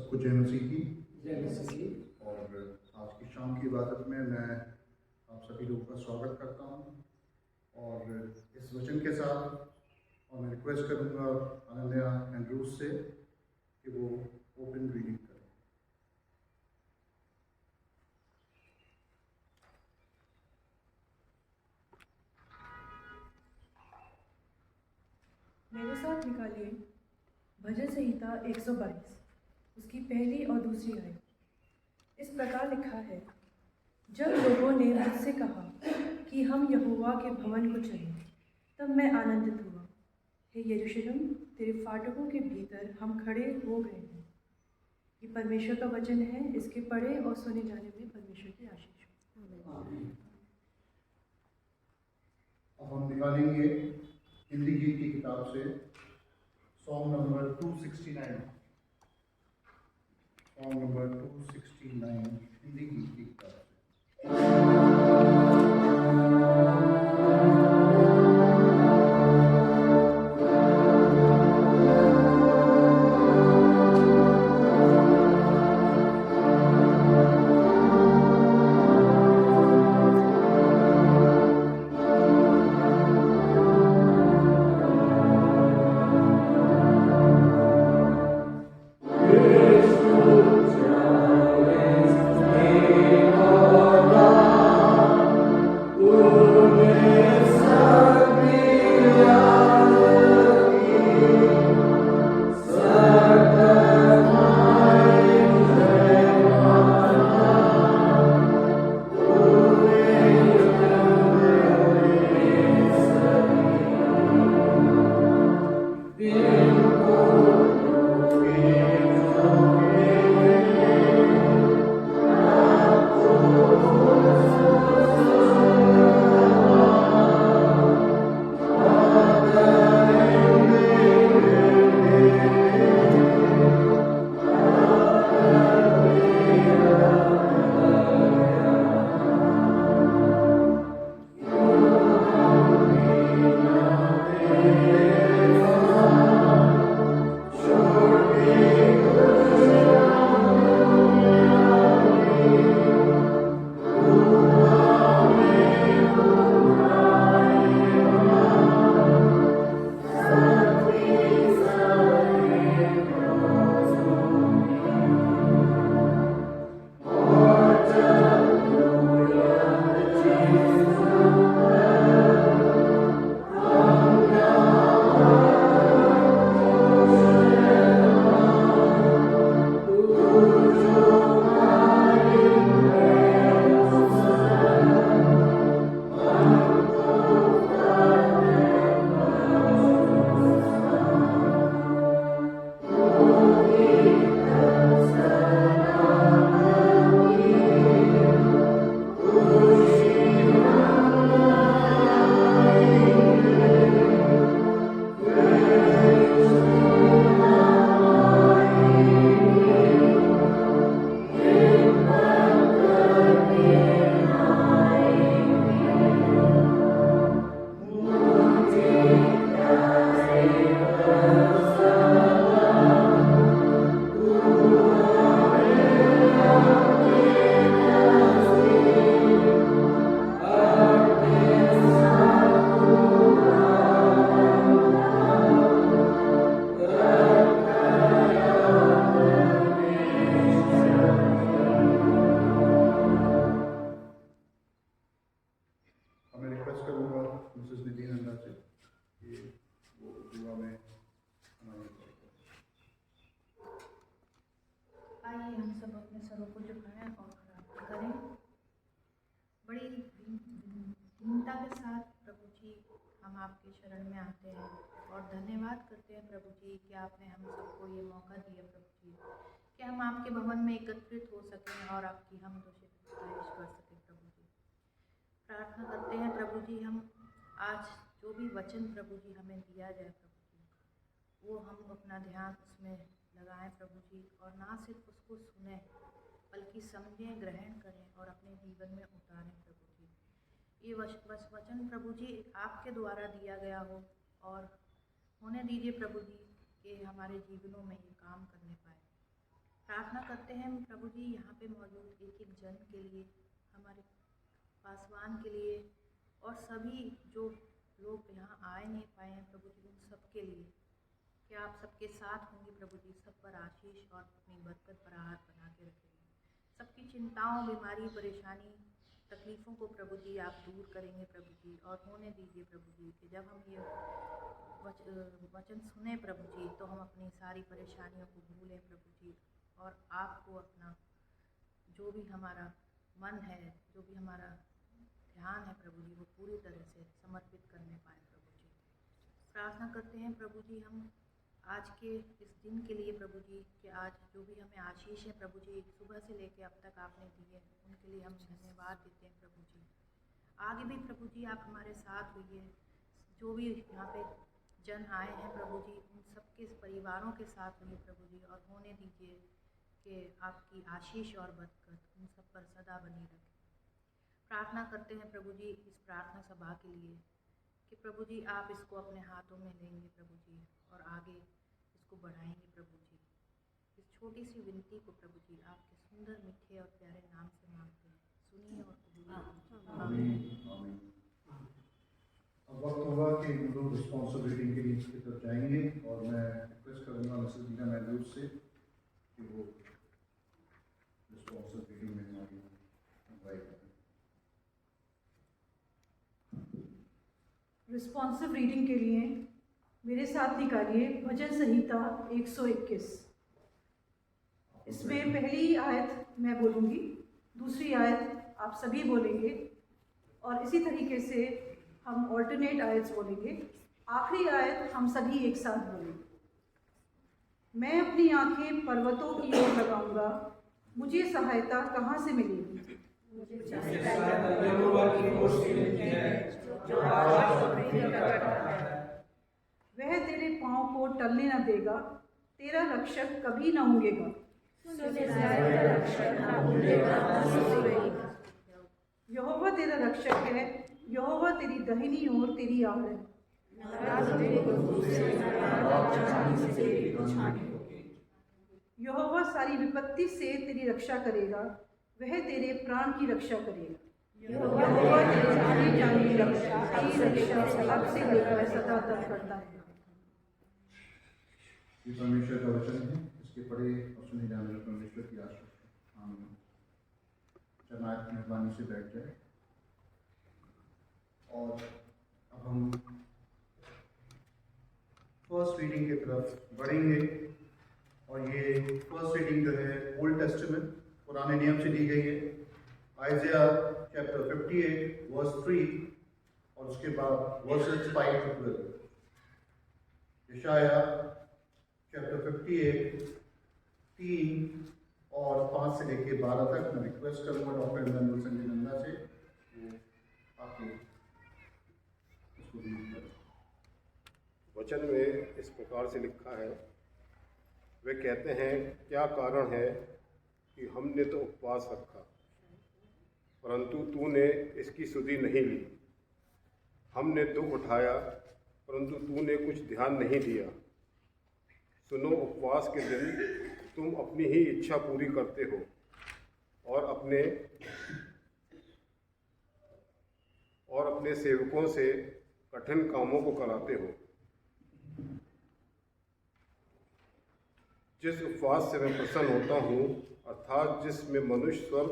सबको जय मसीह की। जय मसीह। और आज की शाम की इबादत में मैं आप सभी लोगों का स्वागत करता हूँ और इस वचन के साथ और मैं रिक्वेस्ट करूँगा अनन्या एंड्रूज से कि वो ओपन रीडिंग करें। मेरे साथ निकालिए भजन संहिता 122 उसकी पहली और दूसरी आयत। इस प्रकार लिखा है, जब लोगों ने मुझसे कहा कि हम यहोवा के भवन को चलें, तब मैं आनंदित हुआ। हे यरूशलेम, तेरे फाटकों के भीतर हम खड़े हो गए हैं। ये परमेश्वर का वचन है, इसके पढ़े और सुने जाने में परमेश्वर की आशीष हो। अब हम निकालेंगे हिंदी गीत की किताब से song number 269। Song number 269 Hindi गीत की किताब से। मैं रिक्वेस्ट करूँगा मिसेस निधि नंदा से कि वो दुआ में हमारी आइए हम सब अपने सरों को झुकाएं और प्रार्थना करें। बड़ी दीनता के साथ प्रभु जी हम आपके शरण में आते हैं और धन्यवाद करते हैं प्रभु जी कि आपने हम सबको ये मौका दिया प्रभु जी कि हम आपके भवन में एकत्रित हो सकें और आपकी हम सिफारिश कर सकें प्रभु जी। प्रार्थना करते हैं प्रभु जी, हम आज जो भी वचन प्रभु जी हमें दिया जाए प्रभु जी, वो हम अपना ध्यान उसमें लगाएं प्रभु जी, और ना सिर्फ उसको सुने बल्कि समझें, ग्रहण करें और अपने जीवन में उतारें प्रभु जी। ये वचन प्रभु जी आपके द्वारा दिया गया हो और होने दीजिए प्रभु जी कि हमारे जीवनों में ये काम करने पाए। प्रार्थना करते हैं प्रभु जी यहाँ पे मौजूद एक एक जन के लिए, हमारे पासवान के लिए और सभी जो लोग यहाँ आए नहीं पाए हैं प्रभु जी, उन सब के लिए कि आप सबके साथ होंगे प्रभु जी, सब पर आशीष और अपनी बरकत बराबर बना के रखेंगे। सबकी चिंताओं, बीमारी, परेशानी, तकलीफ़ों को प्रभु जी आप दूर करेंगे प्रभु जी, और होने दीजिए प्रभु जी कि जब हम ये वचन सुने प्रभु जी तो हम अपनी सारी परेशानियों को भूलें प्रभु जी, और आपको अपना जो भी हमारा मन है, जो भी हमारा ध्यान है प्रभु जी, वो पूरी तरह से समर्पित करने पाएँ प्रभु जी। प्रार्थना करते हैं प्रभु जी हम आज के इस दिन के लिए प्रभु जी कि आज जो भी हमें आशीष है प्रभु जी, सुबह से लेकर अब तक आपने दिए, उनके लिए हम धन्यवाद देते हैं प्रभु जी। आगे भी प्रभु जी आप हमारे साथ होइए, जो भी यहाँ पे जन आए हैं प्रभु जी, उन सबके परिवारों के साथ होइए प्रभु जी, और होने दीजिए कि आपकी आशीष और बरकत उन सब पर सदा बनी रखे। प्रार्थना करते हैं प्रभु जी इस प्रार्थना सभा के लिए कि प्रभु जी आप इसको अपने हाथों में लेंगे प्रभु जी, और आगे इसको बढ़ाएंगे प्रभु जी। इस छोटी सी विनती को प्रभु जी आपके सुंदर, मीठे और प्यारे नाम से मांगते हैं, सुनिए और कबूल। आमीन आमीन। अब वक्त होगा कि हम लोग रिस्पॉन्सिबल रीडिंग के लिए की तरफ जाएंगे, और मैं रिक्वेस्ट करूँगा मिसेस दीना मैंड्रूज से कि वो रिस्पॉन्सिबल रीडिंग में हमारी अगुवाई करें। रिस्पॉन्सिव रीडिंग के लिए मेरे साथ निकालिए भजन संहिता 121। इसमें पहली आयत मैं बोलूँगी, दूसरी आयत आप सभी बोलेंगे, और इसी तरीके से हम ऑल्टरनेट आयत्स बोलेंगे। आखिरी आयत हम सभी एक साथ बोलेंगे। मैं अपनी आंखें पर्वतों की ओर लगाऊंगा, मुझे सहायता कहाँ से मिलेगी? वह तेरे पाँव को टलने न देगा, तेरा रक्षक कभी न ऊँघेगा। यहोवा तेरा रक्षक है, यहोवा तेरी दाहिनी ओर तेरी आड़ है। यहोवा सारी विपत्ति से तेरी रक्षा करेगा, वह तेरे प्राण की रक्षा करेगा। यहोवा तेरे जाने जाने की रक्षा अब से लेकर सदा तक करता है। ये परमेश्वर का वचन है, इसके पढ़े और सुने जाने में परमेश्वर की आशीष है। आमीन। जनाब मेहरबानी से बैठ जाए, और अब हम फर्स्ट रीडिंग की तरफ बढ़ेंगे। और ये फर्स्ट रीडिंग जो है ओल्ड टेस्टामेंट पुराने नियम से दी गई है। आइज़ाया चैप्टर 58 वर्स 3 और उसके बाद वर्सेस 5 to 12। यशाया चैप्टर 58 3 और 5 से लेके 12 तक। मैं रिक्वेस्ट करूँगा डॉक्टर इमानुएल संजय नंदा से वो आके इसको रीड करें। वचन में इस प्रकार से लिखा है, वे कहते हैं क्या कारण है कि हमने तो उपवास रखा, परंतु तूने इसकी सुधि नहीं ली। हमने दुख उठाया, परंतु तूने कुछ ध्यान नहीं दिया। सुनो, उपवास के दिन तुम अपनी ही इच्छा पूरी करते हो और अपने सेवकों से कठिन कामों को कराते हो। जिस उपवास से मैं प्रसन्न होता हूँ, अर्थात जिसमें मनुष्य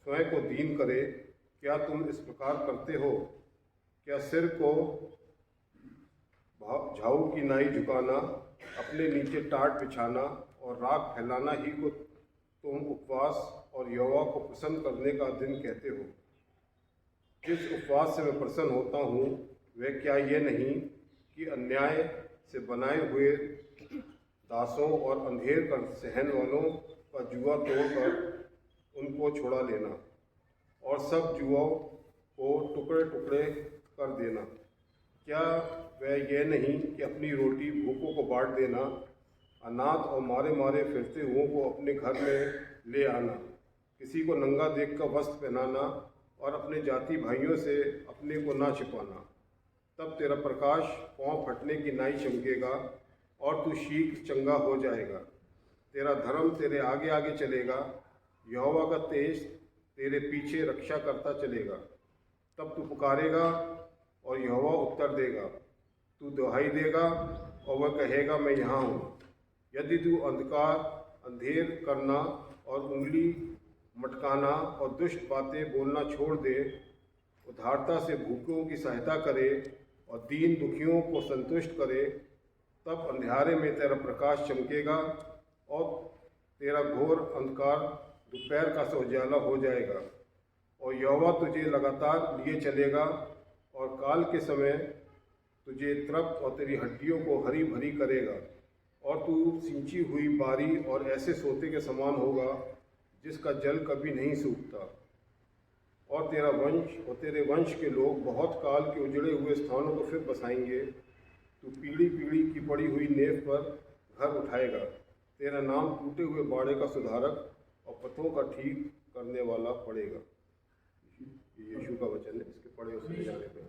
स्वयं को दीन करे, क्या तुम इस प्रकार करते हो? क्या सिर को झाऊ की नाई झुकाना, अपने नीचे टाट बिछाना और राख फैलाना ही को तुम उपवास और यहोवा को प्रसन्न करने का दिन कहते हो? जिस उपवास से मैं प्रसन्न होता हूँ, वह क्या ये नहीं कि अन्याय से बनाए हुए दासों और अंधेर कर सहन वालों का जुआ तोड़कर उनको छुड़ा लेना और सब जुआओं को टुकड़े टुकड़े कर देना? क्या वह यह नहीं कि अपनी रोटी भूखों को बांट देना, अनाथ और मारे मारे फिरते हुओं को अपने घर में ले आना, किसी को नंगा देखकर वस्त्र पहनाना और अपने जाति भाइयों से अपने को ना छिपाना? तब तेरा प्रकाश पाँव फटने की नाई चमकेगा और तू शीघ्र चंगा हो जाएगा। तेरा धर्म तेरे आगे आगे चलेगा, यहोवा का तेज तेरे पीछे रक्षा करता चलेगा। तब तू पुकारेगा और यहोवा उत्तर देगा, तू दुहाई देगा और वह कहेगा मैं यहाँ हूँ। यदि तू अंधेर करना और उंगली मटकाना और दुष्ट बातें बोलना छोड़ दे, उदारता से भूखों की सहायता करे और दीन दुखियों को संतुष्ट करे, तब अंधेरे में तेरा प्रकाश चमकेगा और तेरा घोर अंधकार दोपहर का सा उजाला हो जाएगा। और यहोवा तुझे लगातार लिए चलेगा और काल के समय तुझे तृप्त और तेरी हड्डियों को हरी भरी करेगा, और तू सिंची हुई बारी और ऐसे सोते के समान होगा जिसका जल कभी नहीं सूखता। और तेरा वंश और तेरे वंश के लोग बहुत काल के उजड़े हुए स्थानों को फिर बसाएंगे। तू पीढ़ी पीढ़ी की पड़ी हुई नेव पर घर उठाएगा। तेरा नाम टूटे हुए बाड़े का सुधारक और पथों का ठीक करने वाला पड़ेगा। ये यीशु का वचन है। इसके पढ़े उसके जाने पे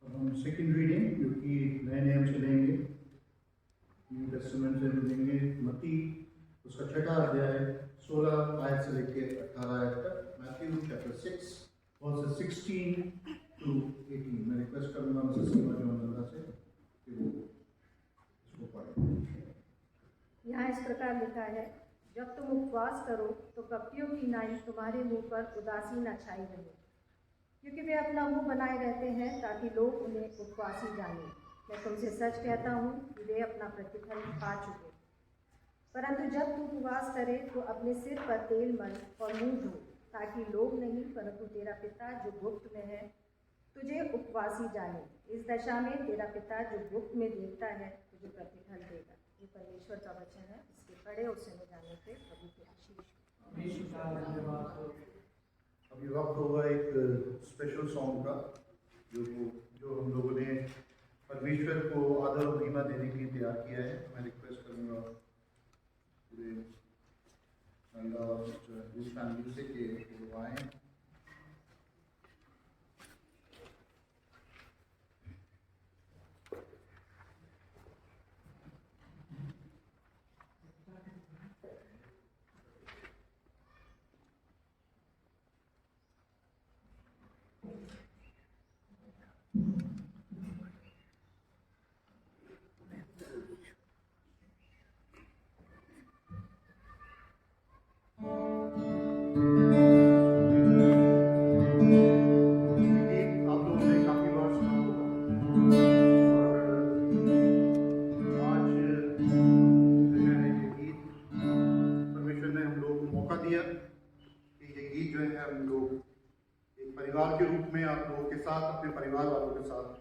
अब हम सेकंड रीडिंग जो कि नए नियम से लेंगे, न्यू टेस्टामेंट से लेंगे, मत्ती उसका 6वां अध्याय 16 आयत से लेकर 18 आयत तक, मैथ्यू चैप्टर 6 वर्सेस 16 to 18। मैं रिक्वेस्ट करूंगा मिसेस सीमा जोनंदा से कि वो इसको पढ़े। यहाँ इस प्रकार लिखा है, जब तुम उपवास करो तो कपटियों की नाई तुम्हारे मुंह पर उदासी न छाई रहे, क्योंकि वे अपना मुंह बनाए रहते हैं ताकि लोग उन्हें उपवासी जानें। मैं तुमसे सच कहता हूँ कि वे अपना प्रतिफल पा चुके। परंतु जब तू उपवास करे तो अपने सिर पर तेल मल और मुंह धो, ताकि लोग नहीं परंतु तेरा पिता जो गुप्त में है तुझे उपवासी जाने। इस दशा में तेरा पिता जो गुप्त में देखता है तुझे प्रतिफल देगा। ये परमेश्वर का वचन है। इसके पढ़े और सुने जाने से प्रभु की आशीष। अभी वक्त होगा एक स्पेशल सॉन्ग का जो हम लोगों ने परमेश्वर को आदर और महिमा देने के लिए तैयार किया है। मैं रिक्वेस्ट करूँगा पूरे महिला और फैमिली से कि वो आएँ। परिवार के रूप में आप लोगों के साथ, अपने परिवार वालों के साथ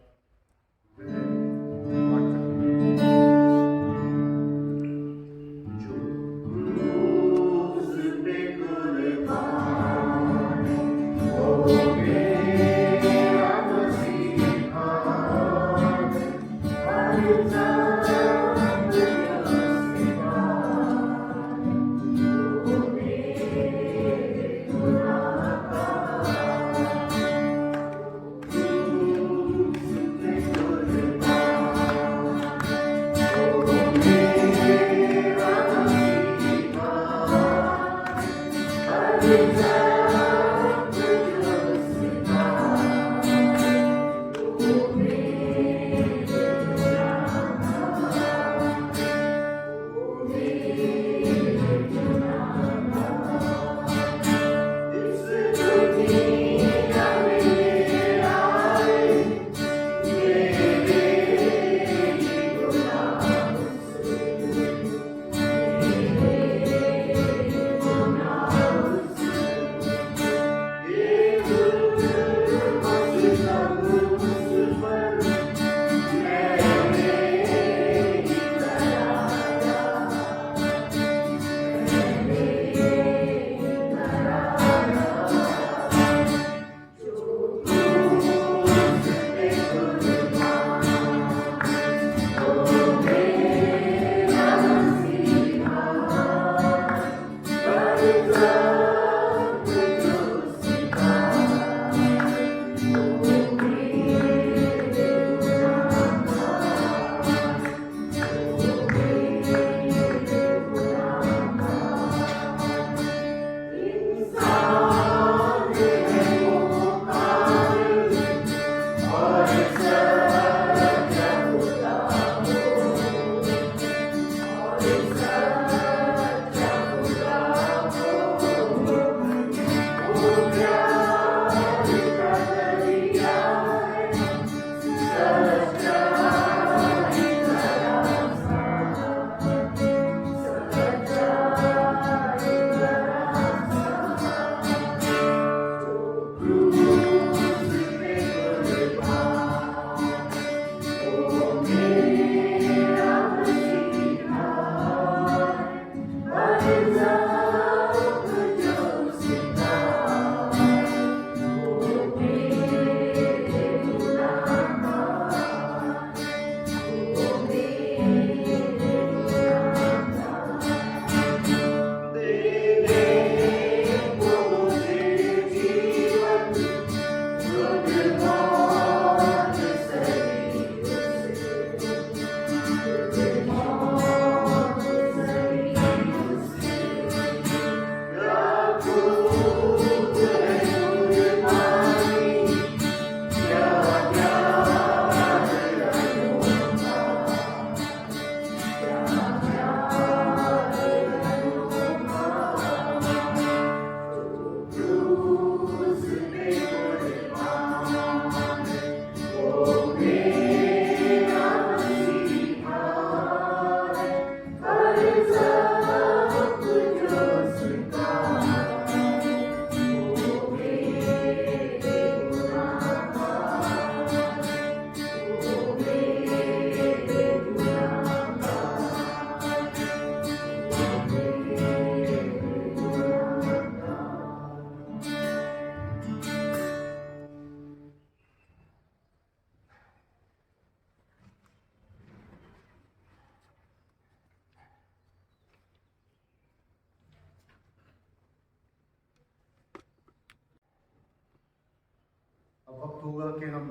अब वक्त होगा कि हम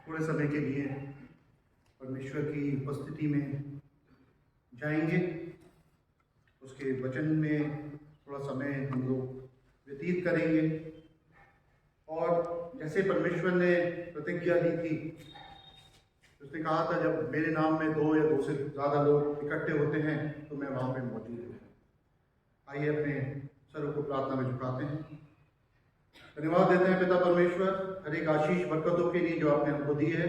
थोड़े समय के लिए परमेश्वर की उपस्थिति में जाएंगे। उसके वचन में थोड़ा समय हम लोग व्यतीत करेंगे। और जैसे परमेश्वर ने प्रतिज्ञा दी थी, उसने कहा था जब मेरे नाम में 2 या 2 से ज़्यादा लोग इकट्ठे होते हैं तो मैं वहाँ पे मौजूद हूँ। आइए अपने सरों को प्रार्थना में झुकाते हैं। धन्यवाद देते हैं पिता परमेश्वर हर एक आशीष बरकतों के लिए जो आपने हमको दी है।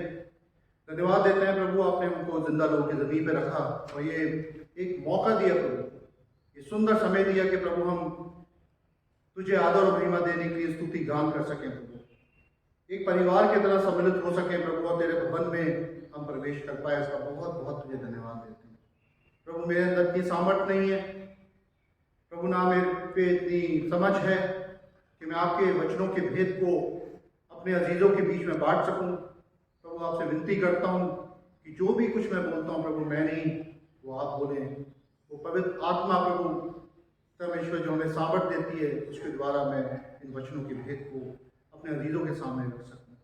धन्यवाद देते हैं प्रभु, आपने हमको जिंदा लोगों की ज़मीन पे रखा और ये एक मौका दिया प्रभु, ये सुंदर समय दिया कि प्रभु हम तुझे आदर और महिमा देने के लिए स्तुति गान कर सकें प्रभु, एक परिवार की तरह सम्मिलित हो सके प्रभु और तेरे भवन में हम प्रवेश कर पाए। इसका बहुत बहुत तुझे धन्यवाद देते हैं प्रभु। मेरे अंदर इतनी सामर्थ्य नहीं है प्रभु, ना मेरे पे इतनी समझ है कि मैं आपके वचनों के भेद को अपने अजीज़ों के बीच में बांट सकूं। प्रभु आपसे विनती करता हूं कि जो भी कुछ मैं बोलता हूं प्रभु मैं नहीं, वो आप बोलें। वो पवित्र आत्मा प्रभु परमेश्वर जो हमें सामर्थ्य देती है, उसके द्वारा मैं इन वचनों के भेद को अपने अजीज़ों के सामने रख सकूं।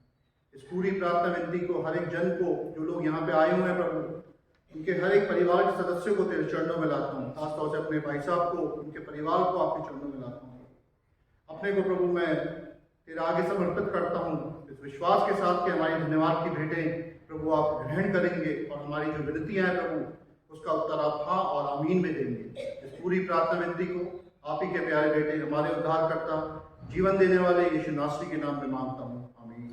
इस पूरी प्रार्थना विनती को हर एक जन को, जो लोग यहाँ पे आए हुए हैं प्रभु, उनके हर एक परिवार के सदस्य को तेरे चरणों में लाता हूँ। खासतौर से अपने भाई साहब को, उनके परिवार को आपके चरणों में लाता हूँ। अपने को प्रभु मैं तेरे आगे समर्पित करता हूँ इस विश्वास के साथ कि हमारी धन्यवाद की भेंटें प्रभु आप ग्रहण करेंगे और हमारी जो विनतियाँ हैं प्रभु उसका उत्तर आप हाँ और आमीन में देंगे। इस पूरी प्रार्थना विनती को आप ही के प्यारे बेटे हमारे उद्धारकर्ता जीवन देने वाले यीशु नासरी के नाम में मांगता हूँ, आमीन।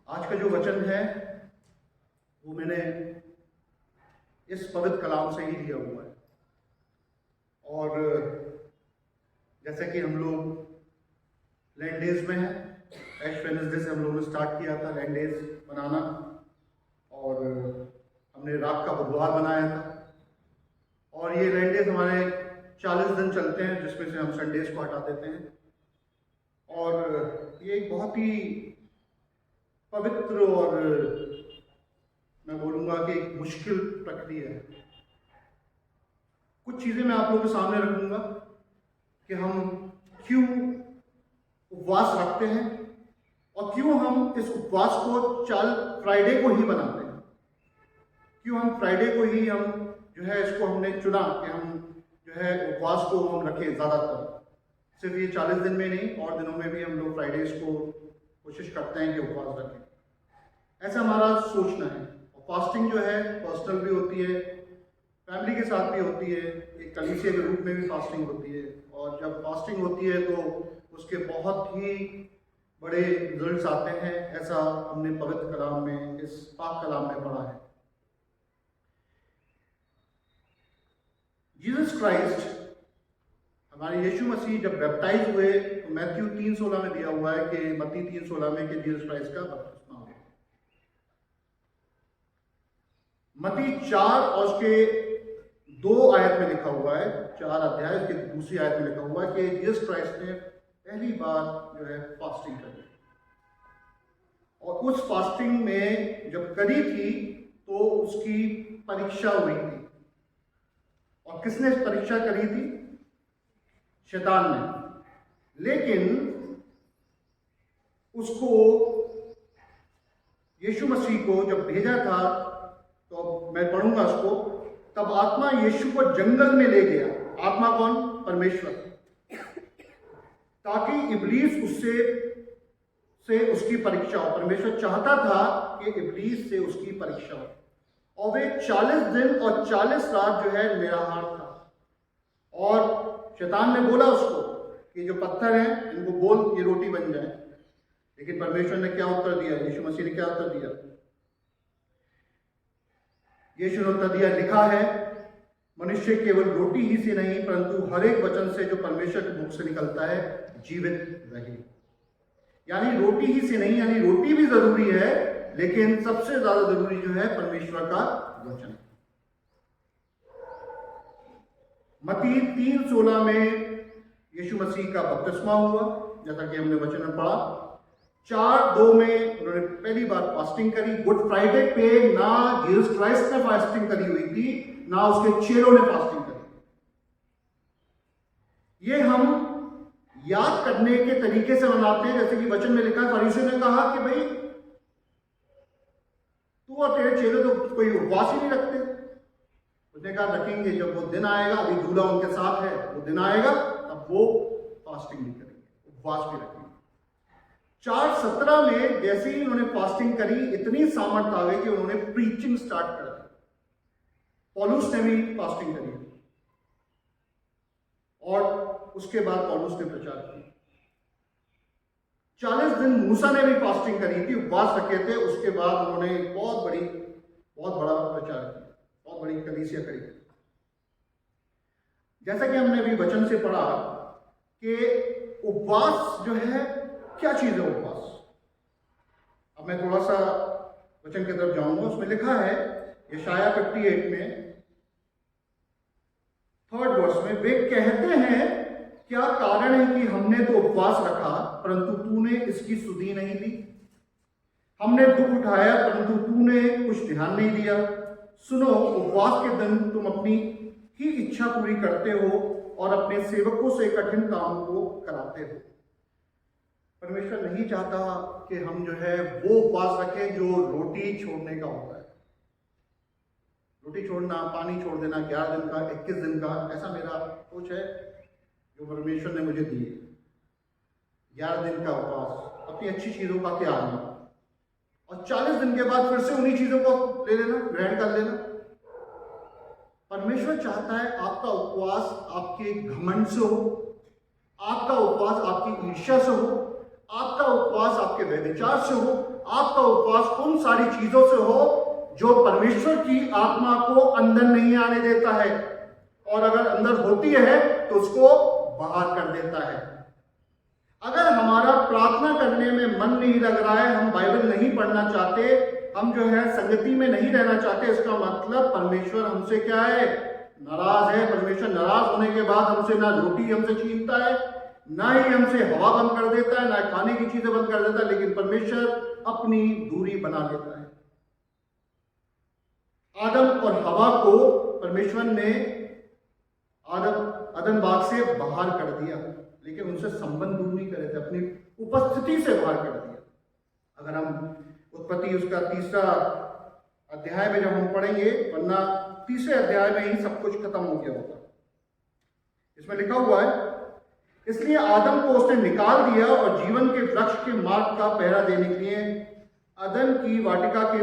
आज का जो वचन है वो मैंने इस पवित्र कलाम से ही लिया हुआ है। और जैसे कि हम लोग लैंड डेज में हैं, एश वेडनेसडे से हम लोगों ने स्टार्ट किया था लैंड डेज बनाना और हमने रात का बुधवार बनाया था। और ये लैंड डेज हमारे 40 दिन चलते हैं, जिसमें से हम संडेज को हटा देते हैं। और ये एक बहुत ही पवित्र और मैं बोलूँगा कि एक मुश्किल प्रक्रिया है। कुछ चीज़ें मैं आप लोगों के सामने रखूँगा कि हम क्यों उपवास रखते हैं और क्यों हम इस उपवास को फ्राइडे को ही बनाते हैं। क्यों हम फ्राइडे को ही हम जो है इसको हमने चुना कि हम जो है उपवास को हम रखें ज़्यादातर, सिर्फ ये 40 दिन में नहीं और दिनों में भी हम लोग फ्राइडेज को कोशिश करते हैं कि उपवास रखें। ऐसा हमारा सोचना है। और फास्टिंग जो है पर्सनल भी होती है, फैमिली के साथ भी होती है, एक कलीसिया के रूप में भी फास्टिंग होती है। और जब फास्टिंग होती है तो उसके बहुत ही बड़े रिजल्ट्स आते हैं, ऐसा हमने पवित्र कलाम में, इस पाक कलाम में पढ़ा है। जीसस क्राइस्ट, हमारे यीशु मसीह जब बैप्टाइज हुए तो मैथ्यू 3:16 में दिया हुआ है कि मत्ती 3:16 में कि जीसस क्राइस्ट का बपतिस्मा हुआ। मत्ती 4 और उसके 2 आयत में लिखा हुआ है, 4 अध्याय उसके दूसरी आयत में लिखा हुआ है कि जीसस क्राइस्ट ने पहली बार जो है फास्टिंग करी। और उस फास्टिंग में जब करी थी तो उसकी परीक्षा हुई थी। और किसने परीक्षा करी थी? शैतान ने। लेकिन उसको यीशु मसीह को जब भेजा था, तो मैं पढ़ूंगा उसको, तब आत्मा यीशु को जंगल में ले गया। आत्मा कौन? परमेश्वर। ताकि इब्लीस से उसकी परीक्षा हो। परमेश्वर चाहता था कि इब्लीस से उसकी परीक्षा हो। और वे 40 दिन और 40 रात जो है निराहार था। और शैतान ने बोला उसको कि जो पत्थर हैं इनको बोल ये रोटी बन जाए। लेकिन परमेश्वर ने क्या उत्तर दिया? यीशु मसीह ने क्या उत्तर दिया? यीशु ने उत्तर दिया, लिखा है मनुष्य केवल रोटी ही से नहीं परंतु हर एक वचन से जो परमेश्वर के मुख से निकलता है जीवित रहे। यानी रोटी ही से नहीं, यानी रोटी भी जरूरी है, लेकिन सबसे ज्यादा जरूरी जो है परमेश्वर का वचन। मत्ती 3:16 में यीशु मसीह का बपतिस्मा हुआ, जैसा कि हमने वचन में पढ़ा। 4:2 में उन्होंने पहली बार फास्टिंग करी। गुड फ्राइडे पे ना जीसस क्राइस्ट ने फास्टिंग करी हुई थी, ना उसके चेलों ने फास्टिंग करी। ये हम याद करने के तरीके से मनाते हैं। जैसे कि वचन में लिखा है, फरीसियों ने कहा कि भाई तू और तेरे चेले तो कोई उपवास ही नहीं रखते। उसने कहा रखेंगे, जब वो दिन आएगा, अभी दूल्हा उनके साथ है, वो दिन आएगा तब वो फास्टिंग नहीं करेंगे, उपवास भी रखेंगे। 4:17 में जैसे ही उन्होंने फास्टिंग करी, इतनी सामर्थ आ गई कि उन्होंने प्रीचिंग स्टार्ट कर दी। पौलुस ने भी फास्टिंग करी और उसके बाद पौलुस ने प्रचार किया। 40 दिन मूसा ने भी फास्टिंग करी थी, उपवास रखे थे। उसके बाद उन्होंने बहुत बड़ा प्रचार किया, बहुत बड़ी कलीसिया खड़ी की। जैसा कि हमने अभी वचन से पढ़ा कि उपवास जो है, क्या चीज है उपवास। अब मैं थोड़ा सा वचन की तरफ जाऊंगा। उसमें लिखा है यशाया 58 में 3rd वर्स में, वे कहते हैं क्या कारण है कि हमने तो उपवास रखा परंतु तूने इसकी सुधि नहीं दी, हमने दुख उठाया परंतु तूने कुछ ध्यान नहीं दिया। सुनो, उपवास के दिन तुम अपनी ही इच्छा पूरी करते हो और अपने सेवकों से कठिन कामों को कराते हो। परमेश्वर नहीं चाहता कि हम जो है वो उपवास रखें जो रोटी छोड़ने का होता है। रोटी छोड़ना, पानी छोड़ देना 11 दिन का, 21 दिन का, ऐसा मेरा सोच है जो परमेश्वर ने मुझे दी है। 11 दिन का उपवास, अपनी अच्छी चीजों का त्यागना, और 40 दिन के बाद फिर से उन्हीं चीजों को ले लेना, ग्रहण कर लेना। परमेश्वर चाहता है आपका उपवास आपके घमंड से हो, आपका उपवास आपकी ईर्ष्या से हो, आपका उपवास आपके व्यभिचार से हो, आपका उपवास उन सारी चीजों से हो जो परमेश्वर की आत्मा को अंदर नहीं आने देता है, और अगर अंदर होती है तो उसको बाहर कर देता है। अगर हमारा प्रार्थना करने में मन नहीं लग रहा है, हम बाइबल नहीं पढ़ना चाहते, हम जो है संगति में नहीं रहना चाहते, इसका मतलब परमेश्वर हमसे क्या है, नाराज है। परमेश्वर नाराज होने के बाद हमसे ना रोटी हमसे छीनता है, ना ही हमसे हवा बंद कर देता है, ना खाने की चीजें बंद कर देता है, लेकिन परमेश्वर अपनी दूरी बना लेता है। आदम और हवा को परमेश्वर ने अदन बाग से बाहर कर दिया, लेकिन उनसे संबंध दूर नहीं करे थे, अपनी उपस्थिति से बाहर कर दिया। अगर हम उत्पत्ति उसका 3रा अध्याय में जब हम पढ़ेंगे, वरना 3रे अध्याय में ही सब कुछ खत्म हो गया होगा। इसमें लिखा हुआ है, इसलिए आदम को उसने निकाल दिया और जीवन के वृक्ष के मार्ग का पहरा देने के लिए अदन की वाटिका के,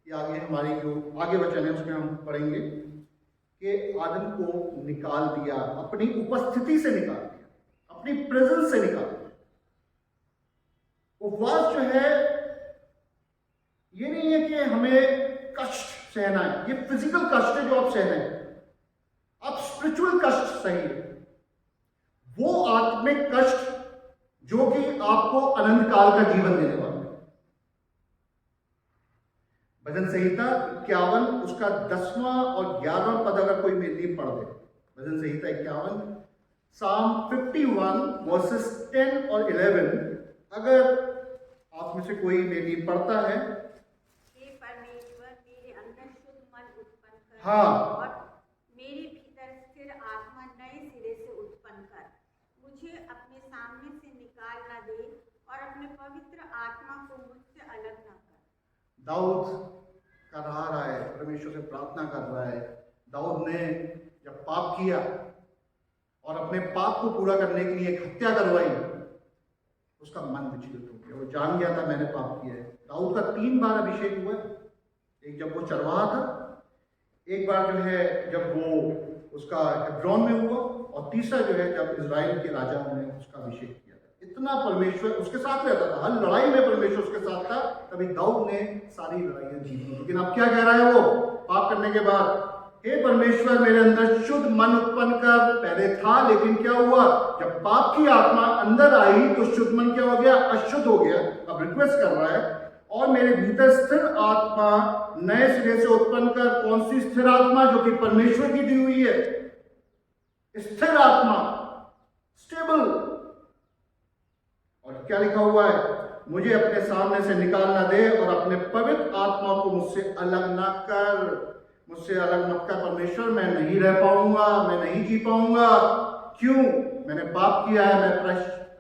आगे हमारी जो आगे वचन है उसमें हम पढ़ेंगे कि आदम को निकाल दिया, अपनी उपस्थिति से निकाल दिया, अपनी प्रेजेंस से निकाल दिया। उपवास जो है ये नहीं है कि हमें कष्ट सहना है, ये फिजिकल कष्ट है जो आप सह रहे हैं, आप स्पिरिचुअल कष्ट सही है, वो आत्मिक कष्ट जो कि आपको अनंत काल का जीवन देने वाला है। भजन संहिता 51 उसका 10वां और 11वां पद अगर कोई मेरी पढ़ दे, भजन संहिता 51 Psalm 51 वर्सेस 10 और 11, अगर आप में से कोई मेरी पढ़ता है। हे परमेश्वर, मेरे अंदर शुद्ध मन उत्पन्न कर, हाँ, और मेरे भीतर स्थिर आत्मा नए सिरे से उत्पन्न कर। मुझे अपने सामने से निकाल न दे और अपने पवित्र आत्मा को मुझसे अलग न कर। दाऊद रहा है, परमेश्वर से प्रार्थना कर रहा है। दाऊद ने जब पाप किया और अपने पाप को पूरा करने के लिए एक हत्या करवाई, उसका मन विचलित हो गया, वो जान गया था मैंने पाप किया है। दाऊद का 3 बार अभिषेक हुआ, एक जब वो चरवाहा था, एक बार जो है जब वो उसका हेब्रोन में हुआ, और तीसरा जो है जब इजराइल के राजा ने उसका अभिषेक किया। इतना परमेश्वर उसके साथ रहता था, हर लड़ाई में परमेश्वर उसके साथ था, तभी दाऊद ने सारी लड़ाइयां जीती। लेकिन अब क्या कह रहा है वो पाप करने के बाद, हे परमेश्वर मेरे अंदर शुद्ध मन उत्पन्न कर। पहले था, लेकिन क्या हुआ, जब पाप की आत्मा अंदर आई तो शुद्ध मन क्या हो गया, अशुद्ध हो गया। अब रिक्वेस्ट कर रहा है, और मेरे भीतर स्थिर आत्मा नए सिरे से उत्पन्न कर। कौन सी स्थिर आत्मा, जो कि परमेश्वर की दी हुई है, स्थिर आत्मा, स्टेबल। और क्या लिखा हुआ है, मुझे अपने सामने से निकाल ना दे और अपने पवित्र आत्मा को मुझसे अलग ना कर। मुझसे अलग मत कर परमेश्वर, मैं नहीं रह पाऊंगा, मैं नहीं जी पाऊंगा। क्यों? मैंने पाप किया है, मैं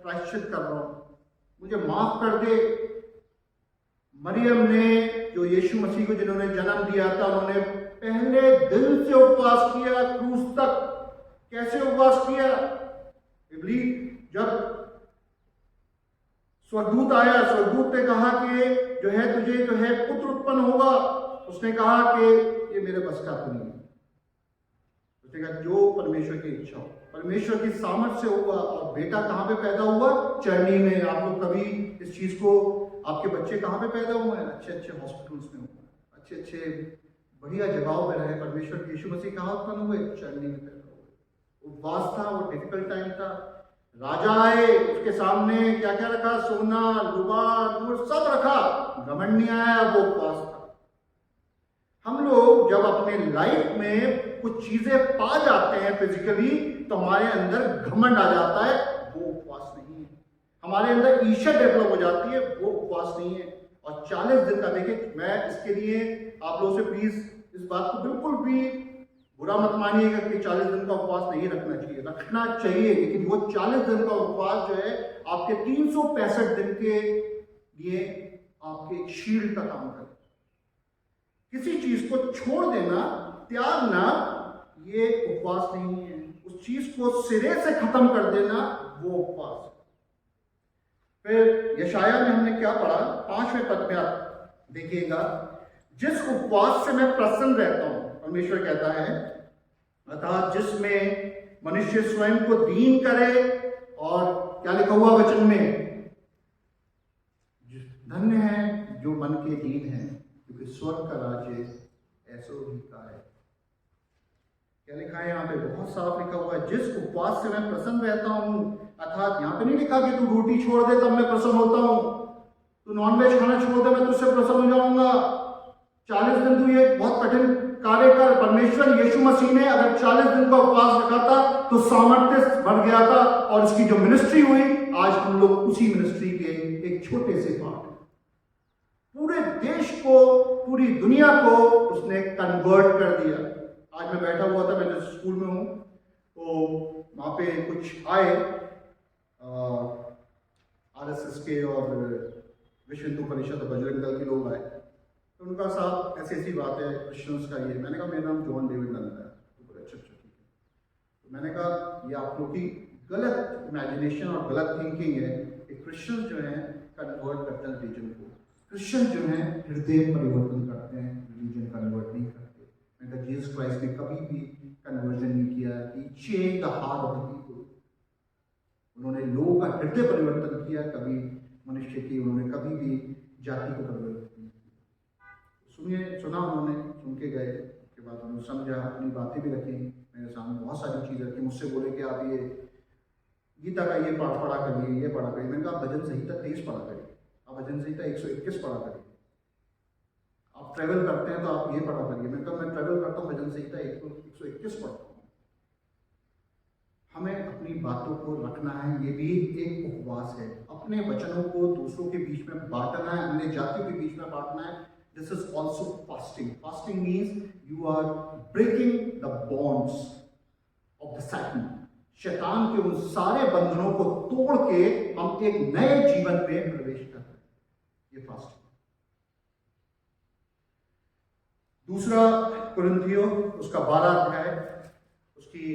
प्रायश्चित कर रहा हूँ, मुझे माफ कर दे। मरियम ने, जो यीशु मसीह को जिन्होंने जन्म दिया था, उन्होंने पहले दिन से उपवास किया, क्रूस तक। कैसे उपवास किया? इब्लीस जब स्वर्गदूत आया, स्वर्गदूत ने कहा कि जो है तुझे जो है पुत्र उत्पन्न होगा, उसने कहा कि ये मेरे बस का तो नहीं है। उसने कहा जो परमेश्वर की इच्छा हो, परमेश्वर की सामर्थ से हुआ। और बेटा कहाँ पे पैदा हुआ? चरनी में। आप लोग कभी इस चीज को, आपके बच्चे कहाँ पे पैदा हुए हैं? अच्छे अच्छे हॉस्पिटल्स में हुए, अच्छे अच्छे बढ़िया जगहों पे रहे। परमेश्वर यीशु मसीह कहाँ उत्पन्न हुए? चरनी में पैदा हुए। उपवास था, वो डिफिकल्ट टाइम था। राजा आए, उसके सामने क्या क्या रखा? सोना, लुबा, सब रखा, घमंड नहीं आया, वो उपवास था। हम लोग जब अपने लाइफ में कुछ चीजें पा जाते हैं फिजिकली, तो हमारे अंदर घमंड आ जाता है, वो उपवास नहीं है। हमारे अंदर ईर्ष्या डेवलप हो जाती है, वो उपवास नहीं है। और 40 दिन का, देखिए मैं इसके लिए आप लोगों से प्लीज इस बात को बिल्कुल भी बुरा मत मानिएगा कि 40 दिन का उपवास नहीं रखना चाहिए, रखना चाहिए। लेकिन वो 40 दिन का उपवास जो है आपके 365 दिन के लिए आपके एक शील्ड का काम करे। किसी चीज को छोड़ देना, त्यागना, ये उपवास नहीं है। उस चीज को सिरे से खत्म कर देना, वो उपवास है। फिर यशाया में हमने क्या पढ़ा? 5वें पद में आप देखिएगा, जिस उपवास से मैं प्रसन्न रहता हूं, परमेश्वर कहता है, अर्थात जिसमें मनुष्य स्वयं को दीन करे। और क्या लिखा हुआ वचन में? धन्य है जो मन के दीन है, क्योंकि स्वर्ग का राज्य ऐसो ही का है। क्या लिखा है यहाँ पे? बहुत साफ लिखा हुआ है, जिस उपवास से मैं प्रसन्न रहता हूं। अर्थात यहाँ पे नहीं लिखा कि तू रोटी छोड़ दे तब मैं प्रसन्न होता हूं, तू नॉनवेज खाना छोड़ दे मैं तुझसे प्रसन्न हो जाऊंगा, 40 दिन तू ये बहुत कठिन कार्य कर। परमेश्वर यीशु मसीह ने अगर 40 दिन का उपवास रखा था तो सामर्थ्य बढ़ गया था, और उसकी जो मिनिस्ट्री हुई, आज हम लोग उसी मिनिस्ट्री के एक छोटे से पार्ट हैं। पूरे देश को, पूरी दुनिया को उसने कन्वर्ट कर दिया। आज मैं बैठा हुआ था, मैं जिस स्कूल में हूँ, तो वहाँ पे कुछ आए RSS के और विश्व हिंदू परिषद और बजरंग दल के लोग आए। तो उनका साहब ऐसी बात है क्रिश्चियंस का ये। मैंने कहा मेरा नाम जॉन डेविड नंदा है। तो अच्छा ठीक है। तो मैंने कहा ये आप लोग की गलत इमेजिनेशन और गलत थिंकिंग है। क्रिश्चियन जो है कन्वर्ट करते हैं रिलीजन को। क्रिश्चियन जो है हृदय परिवर्तन करते हैं, रिलीजन कन्वर्ट नहीं करते। मैंने कहा जीसस क्राइस्ट ने कभी भी कन्वर्जन नहीं किया। He changed the heart of the people. उन्होंने लोगों का हृदय परिवर्तन किया, कभी मनुष्य की उन्होंने कभी भी जाति को परिवर्तन नहीं किया। सुना उन्होंने, सुन के गए, उसके बाद उन्होंने समझा, अपनी बातें भी रखी, मेरे सामने बहुत सारी चीज़ें रखी। मुझसे बोले कि आप ये गीता का ये पाठ पढ़ा करिए, ये पढ़ा करिए। मैंने कहा आप भजन संहिता 23 पढ़ा करिए, आप भजन संहिता 121 पढ़ा करिए। आप ट्रैवल करते हैं तो आप ये पढ़ा करिए। मैंने कहा मैं ट्रैवल करता हूँ, भजन संहिता 121 पढ़ता हूँ। हमें अपनी बातों को रखना है, ये भी एक उपवास है। अपने वचनों को दूसरों के बीच में बांटना है, अन्य जातियों के बीच में बांटना है। This is also fasting. Fasting means you are breaking the bonds of the Satan. शैतान के उन सारे बंधनों को तोड़ के हम एक नए जीवन में प्रवेश करते हैं। ये फास्टिंग। दूसरा कुरिन्थियों उसका 12 अध्याय, उसकी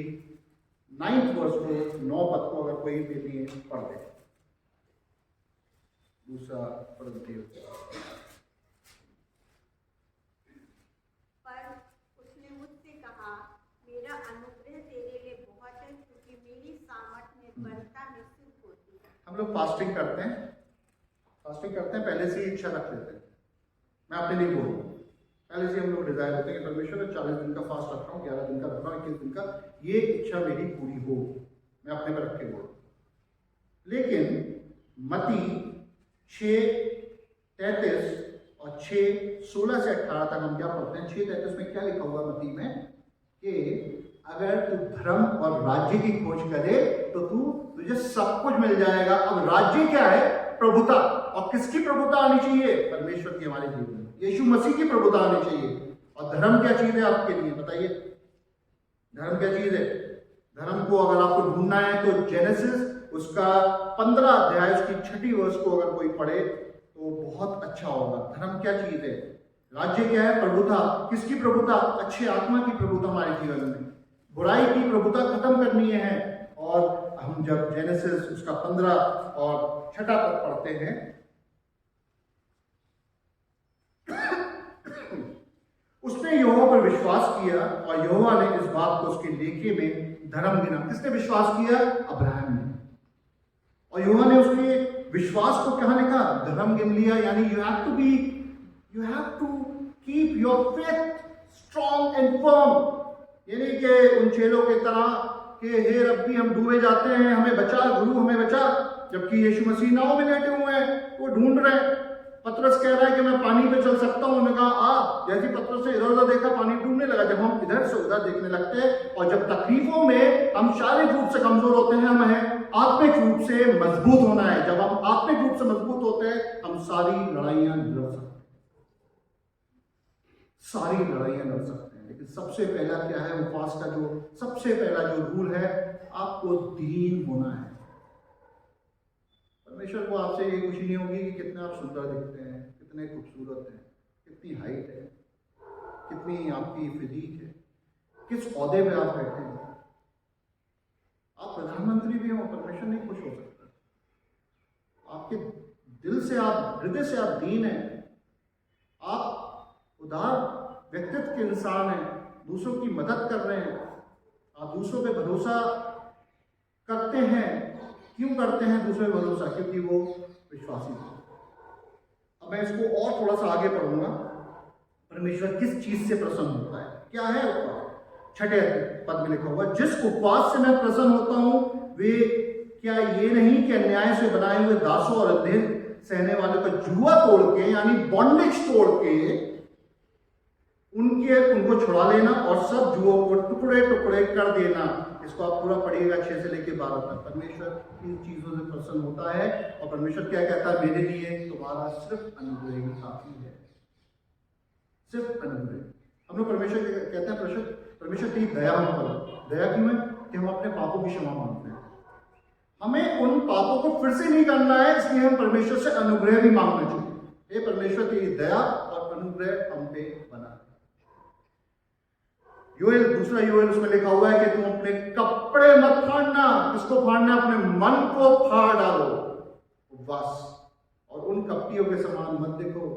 9th वर्ष को 9 पद को अगर कोई भी लिए पढ़ दे। दूसरा कुरिन्थियों। पर उसने मुझसे कहा, मेरा अनुग्रह तेरे लिए बहुत है, क्योंकि मेरी सामर्थ निर्बलता में सिद्ध होती है। हम लोग फास्टिंग करते हैं, पहले से ही इच्छा रख लेते हैं। मैं अपने लिए बोल रहा हूँ, पहले से हम लोग डिजायर होते हैं कि परमेश्वर 40 दिन का फास्ट रख रहा हूँ, 11 दिन का रख रहा हूँ, 21 दिन का, ये इच्छा मेरी पूरी हो, मैं अपने पर रख के बोल रहा हूँ। लेकिन मत्ती 6:33 और 6:16 से 18 तक हम क्या पढ़ते हैं? 6:33 में क्या लिखा हुआ मत्ती में कि अगर तू धर्म और राज्य की खोज करे तो तुझे सब कुछ मिल जाएगा। अब राज्य क्या है? प्रभुता। और किसकी प्रभुता आनी चाहिए? परमेश्वर की हमारे जीवन में, यीशु मसीह की प्रभुता आनी चाहिए। और धर्म क्या चीज है आपके लिए? बताइए, धर्म क्या चीज है? धर्म को अगर आपको ढूंढना है तो जेनेसिस उसका 15 अध्याय उसकी 6ठी वर्ष को अगर कोई पढ़े तो बहुत अच्छा होगा। धर्म क्या चीज है? राज्य क्या है? प्रभुता। किसकी प्रभुता? अच्छे आत्मा की प्रभुता हमारे जीवन में। बुराई की प्रभुता खत्म करनी है। और हम जब जेनेसिस उसका 15 और 6 पद पढ़ते हैं उसने यहोवा पर विश्वास किया और यहोवा ने इस बात को उसके लेखे में धर्म गिना। किसने विश्वास किया? अब्राहम ने। और यहोवा ने उसके विश्वास को कहां लिखा? धर्म गिन लिया। यानी you have to keep your faith strong and firm. यानी कि उन चेलों की तरह कि हे रब्बी हम डूबे जाते हैं, हमें बचा, गुरु हमें बचा, जबकि यीशु मसीह नाव में लेटे हुए हैं, वो ढूंढ रहे हैं। पतरस कह रहा है कि मैं पानी पे चल सकता हूं। उन्होंने कहा आ। जैसे पतरस से इधर उधर देखा, पानी डूबने लगा। जब हम इधर से उधर देखने लगते हैं और जब तकलीफों में हम शारीरिक रूप से कमजोर होते हैं, हमें आत्मिक रूप से मजबूत होना है। जब हम आत्मिक रूप से मजबूत होते हैं हम सारी लड़ाइयां लड़ सकते हैं, सारी लड़ाइयां लड़ सकते हैं। लेकिन सबसे पहला क्या है? उपवास का जो सबसे पहला जो रूल है, आपको दीन होना है। परमेश्वर को आपसे ये खुशी नहीं होगी कि कितने आप सुंदर दिखते हैं, कितने खूबसूरत हैं, कितनी हाइट है, कितनी आपकी फिजिक है, किस ओहदे पे आप बैठे हैं। आप प्रधानमंत्री भी हो, परमेश्वर नहीं खुश हो सकता। आपके दिल से, आप हृदय से आप दीन हैं, आप उदार व्यक्तित्व के इंसान हैं, दूसरों की मदद कर रहे हैं, आप दूसरों पे भरोसा करते हैं। क्यों करते हैं दूसरे पे भरोसा? क्योंकि वो विश्वासी हैं। अब मैं इसको और थोड़ा सा आगे पढ़ूंगा। परमेश्वर किस चीज से प्रसन्न होता है? क्या है उपवास? 6 पद में लिखा हुआ, जिस उपवास से मैं प्रसन्न होता हूं वे क्या ये नहीं कि अन्याय से बनाए हुए दासों और अधीन सहने वालों का जुआ तोड़ के, यानी बॉन्डेज तोड़ के उनको छुड़ा लेना और सब जुओं को टुकड़े टुकड़े कर देना। इसको आप पूरा पढ़िएगा 6 से लेकर 12 तक। परमेश्वर इन चीजों से प्रसन्न होता है। और परमेश्वर क्या कहता है? मेरे लिए तुम्हारा सिर्फ अनुग्रह ही काफी है, सिर्फ अनुग्रह। हम लोग परमेश्वर कहते हैं परमेश्वर की दया हम करो। दया क्यों है? कि हम अपने पापों की क्षमा मांगते हैं। हमें उन पापों को फिर से नहीं करना है, इसलिए हम परमेश्वर से अनुग्रह भी मांगना चाहिए। ये परमेश्वर की दया और अनुग्रह हम पे बना। योएल, दूसरा योएल उसमें लिखा हुआ है कि तुम अपने कपड़े मत फाड़ना। किसको फाड़ना? अपने मन को फाड़ डालो। उपवास। और उन कपटियों के समान मत देखो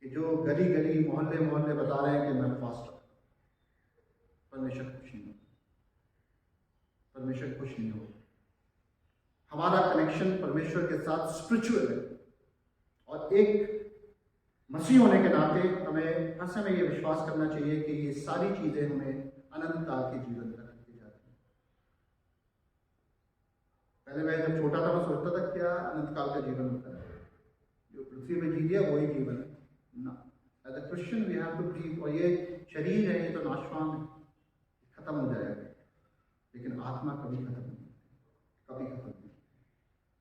कि जो गली गली मोहल्ले मोहल्ले बता रहे हैं कि मैं फास्ट रखता हूं। परमेश्वर खुश नहीं होगा, परमेश्वर खुश नहीं होगा। हमारा कनेक्शन परमेश्वर के साथ स्पिरिचुअल है। और एक मसीह होने के नाते हमें हर समय ये विश्वास करना चाहिए कि ये सारी चीजें हमें अनंत काल के जीवन तक रखी जाती हैं। पहले मैं जब छोटा था मैं सोचता था क्या अनंत काल का जीवन होता है, जो पृथ्वी में जी लिया वही जीवन है ना। As a Christian we have to live. और ये शरीर है, ये तो नाशवान है, खत्म हो जाएगा। लेकिन आत्मा कभी खत्म नहीं, कभी खत्म नहीं,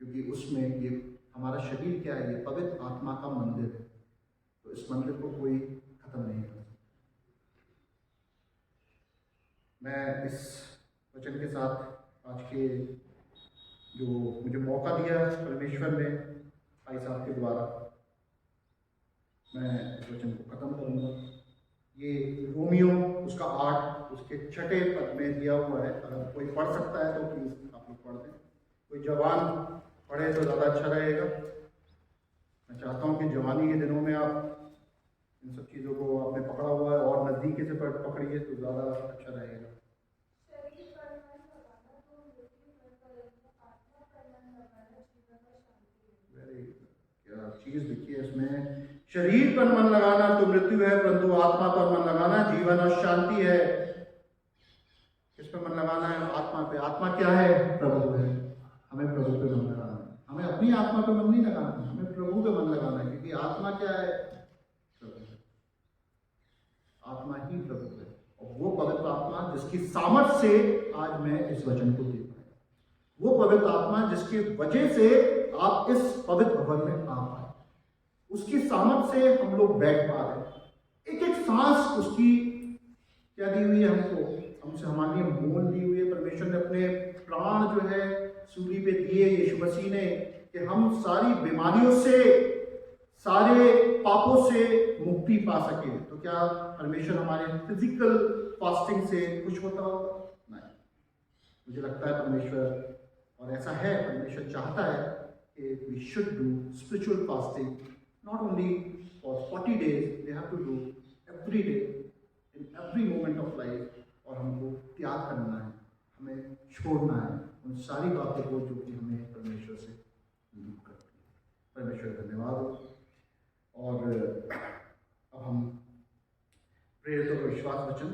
क्योंकि उसमें ये हमारा शरीर क्या है? ये पवित्र आत्मा का मंदिर है। तो इस मंदिर को कोई खत्म नहीं कर सकता। मैं इस वचन के साथ आज के जो मुझे मौका दिया परमेश्वर ने भाई साहब के द्वारा, मैं इस वचन को खत्म करूंगा। ये रोमियो उसका 8 उसके 6 पद में दिया हुआ है। अगर कोई पढ़ सकता है तो प्लीज आप लोग पढ़ दें। कोई जवान पढ़े तो ज़्यादा अच्छा रहेगा। मैं चाहता हूँ कि जवानी के दिनों में आप इन सब चीज़ों को आपने पकड़ा हुआ है और नज़दीकी से पकड़िए तो ज़्यादा अच्छा रहेगा। वेरी क्या चीज़ लिखी है इसमें? शरीर पर मन लगाना तो मृत्यु है, परंतु आत्मा पर मन लगाना जीवन और शांति है। किस पर मन लगाना है? आत्मा पे। आत्मा क्या है? प्रभु है। हमें प्रभु पे मन लगाना है। हमें अपनी आत्मा पे मन नहीं लगाना है, हमें प्रभु पे मन लगाना है। क्योंकि आत्मा क्या है? प्रभु है। आत्मा ही प्रभु है। और वो पवित्र आत्मा जिसकी सामर्थ्य से आज मैं इस वचन को देख पाया, वो पवित्र आत्मा जिसकी वजह से आप इस पवित्र भवन में आ पाए, उसकी सामर्थ्य से हम लोग बैठ पा रहे हैं। एक एक सांस उसकी क्या दी हुई है हमको? हमसे हमारे लिए मोल ली हुई है। परमेश्वर ने अपने प्राण जो है सूली पे दिए यीशु मसीह ने, कि हम सारी बीमारियों से, सारे पापों से मुक्ति पा सके। तो क्या परमेश्वर हमारे फिजिकल फास्टिंग से खुश होता होगा? नहीं। मुझे लगता है परमेश्वर, और ऐसा है, परमेश्वर चाहता है कि we should do spiritual fasting, not only for 40 days, they have to do every day in every moment of life. और हमको त्याग करना है, हमें छोड़ना है उन सारी बातों को जो कि हमें परमेश्वर से दूर करती है। परमेश्वर धन्यवाद हो। और अब हम प्रेरितों का विश्वास वचन,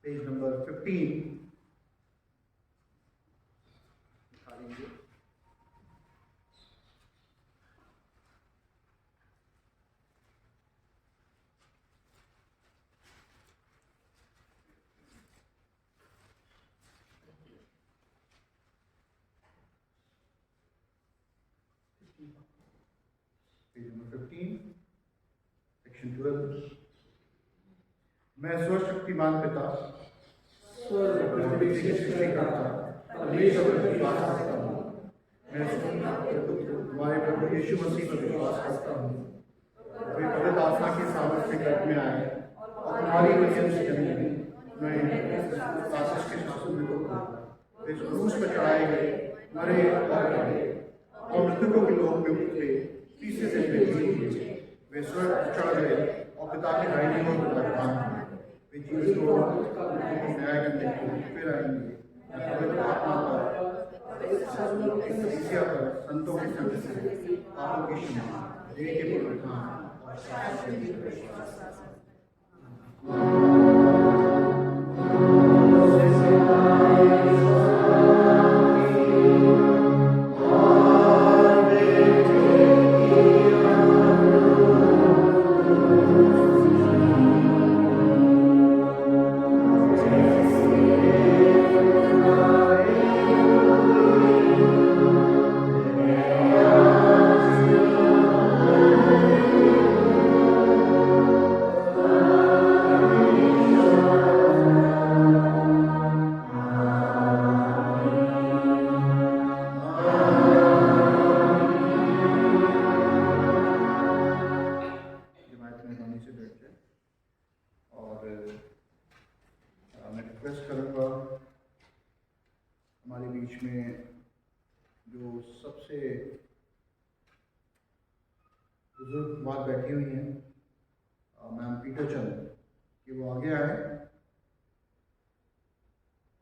पेज नंबर 15 दिखा लीजिए। Page number 15 section 12। मैं सर्वशक्तिमान पिता परमेश्वर पर विश्वास करता हूँ। मैं तुम्हारे प्रभु यीशु मसीह पर विश्वास करता हूँ। वे पवित्र आत्मा के सामर्थ्य गर्भ में आए और तुम्हारी वचन से जन्मे हुए। मैं साजिश के शासन में को वे क्रूस पर चढ़ाए गए, मरे और बढ़े और मृतकों के लोक में उतरे, तीसरे दिन में जी उठे। वे स्वर्ग चढ़ गए और पिता के दाहिने ओर विराजमान हैं। वे जीवित लोग न्याय करने को फिर आएंगे। पवित्र आत्मा पर, कलीसिया पर, संतों के संग से, पापों की क्षमा, देह के पुनरुत्थान और शाश्वत जीवन पर विश्वास। बुजुर्ग बात बैठी हुई हैं, मैम पीटर चंद, कि वो आगे आए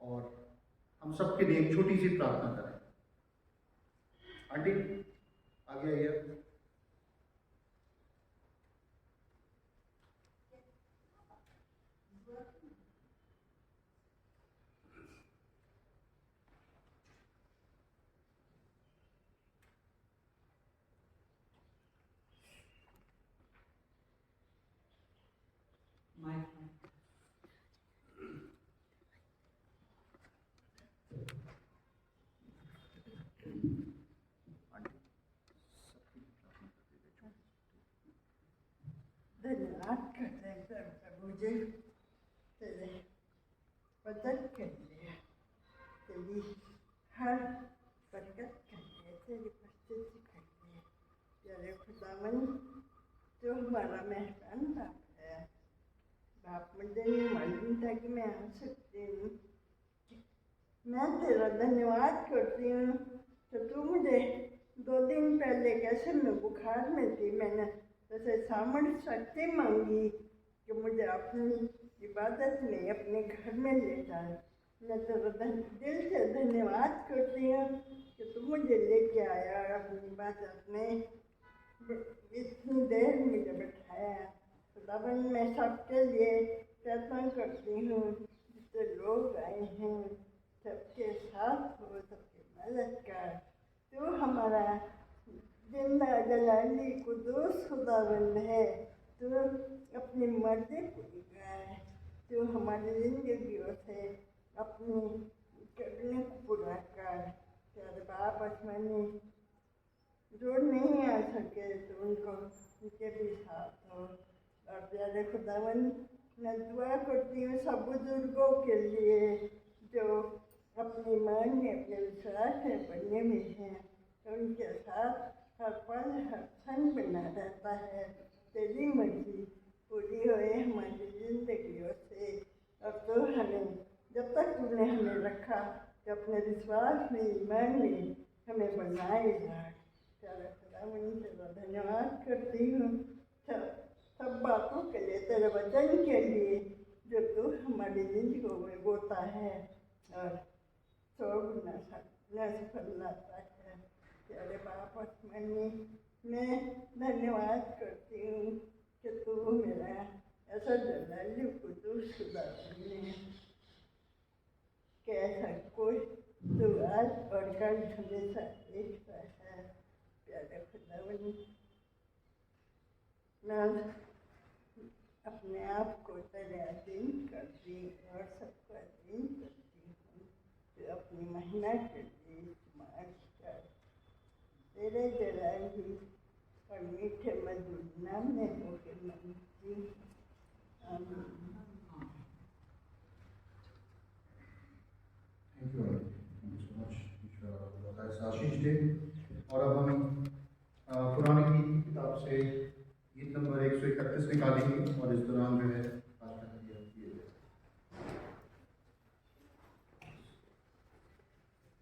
और हम सबके लिए एक छोटी सी प्रार्थना करें। आंटी आगे आइए। धन्यवाद करते हैं प्रभु जी, तेरे मदद कर लिया, तेरी हर बरकत कर लिया, तेरी उपस्थिति कर लिया। प्यारे खुदावन, जो हमारा मेहमान बाप है, बाप मुझे नहीं मालूम था कि मैं आ सकती हूँ। मैं तेरा धन्यवाद करती हूँ कि तू मुझे 2 दिन पहले कैसे मैं बुखार में थी, मैंने जैसे सामर्थ्य शक्ति मांगी कि मुझे अपनी इबादत में अपने घर में ले जाए। मैं तेरा दिल से धन्यवाद करती हूँ कि तू मुझे लेके आया अपनी इबादत में, इतनी देर मुझे बैठाया। खुदावन, मैं सबके लिए प्रार्थना करती हूँ, जितने लोग आए हैं सबके साथ हो, सबकी मदद कर। तू हमारा जिंदा जलाली कुदूस खुदावंद है, तू अपनी मर्जी पूरी कर, तू हमारी जिंदगियों से अपनी करने को पूरा कर। तेरे बाप आसमानी जो नहीं आ सके तो उनको उनके भी साथ हो। और प्यारे खुदावन, मैं मैं दुआ करती हूँ सब बुजुर्गों के लिए जो अपनी मान में, अपने विश्वास में पढ़ने में हैं, तो उनके साथ हर पल हर क्षण बना रहता है। तेरी मर्जी पूरी होए हमारी जिंदगियों से। अब तो हमें, जब तक तूने हमें रखा, तो अपने विश्वास में, ईमान में हमें बनाएगा। प्यारा खुदा, मैं तेरा धन्यवाद करती हूँ सब बातों के लिए, तेरे वचन के लिए जो तू हमारी जिंदगी में बोता है और सौ गुना सफल लाता है। प्यारे बाप आसमानी, मैं धन्यवाद करती हूँ कि तू मेरा ऐसा जलालू कुदूस खुदा है कि ऐसा कोई तू आज और कल हमेशा एक सा है। प्यारे खुदावन, मैं अपने आप को तेरे अधीन करती और सबको अधीन करती हूँ। तो अपनी महिमा के लिए इस्तेमाल कर। तेरे जलाली और मीठे मधुर नाम में होके मांगती हूँ। आमीन। Thank you so much. ईश्वर आपको आशीष दे। और अब हम पुराने गीत की किताब से गीत नंबर 131 निकालेंगे और इस दौरान जो है आज का दिया किए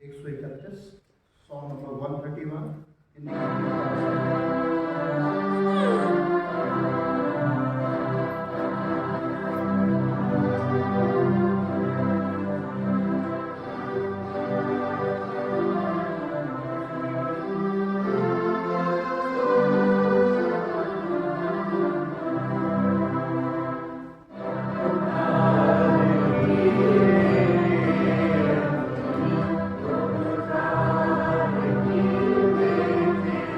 131 सॉन्ग नंबर 131 Thank you.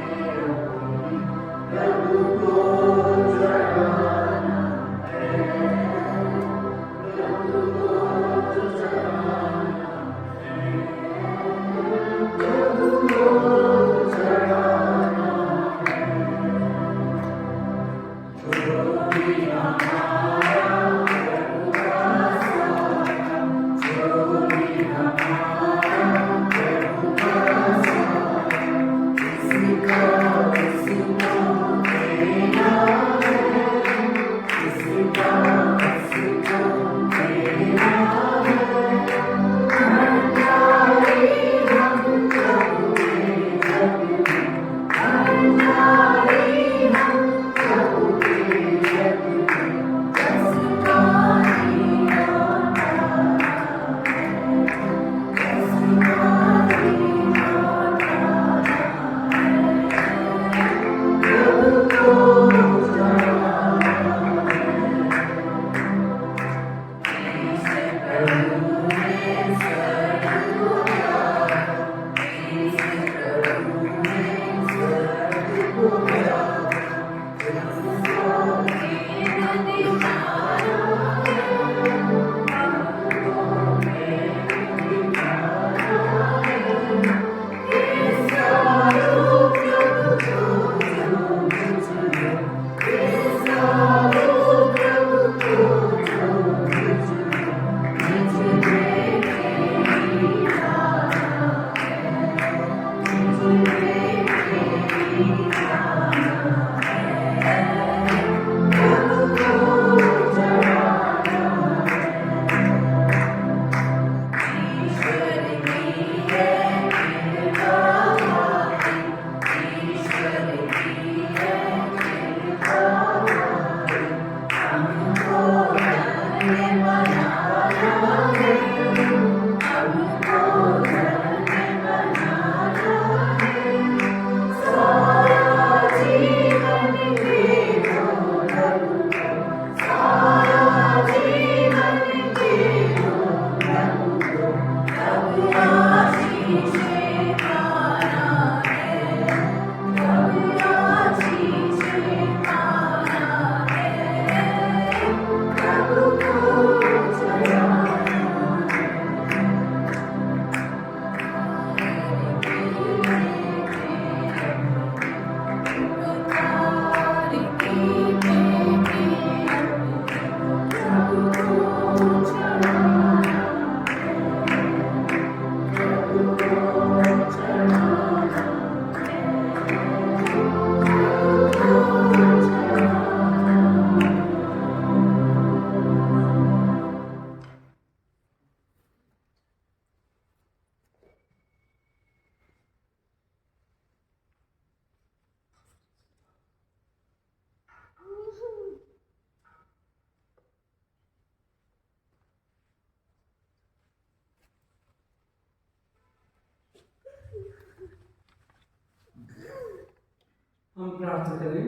हम प्रार्थना करें।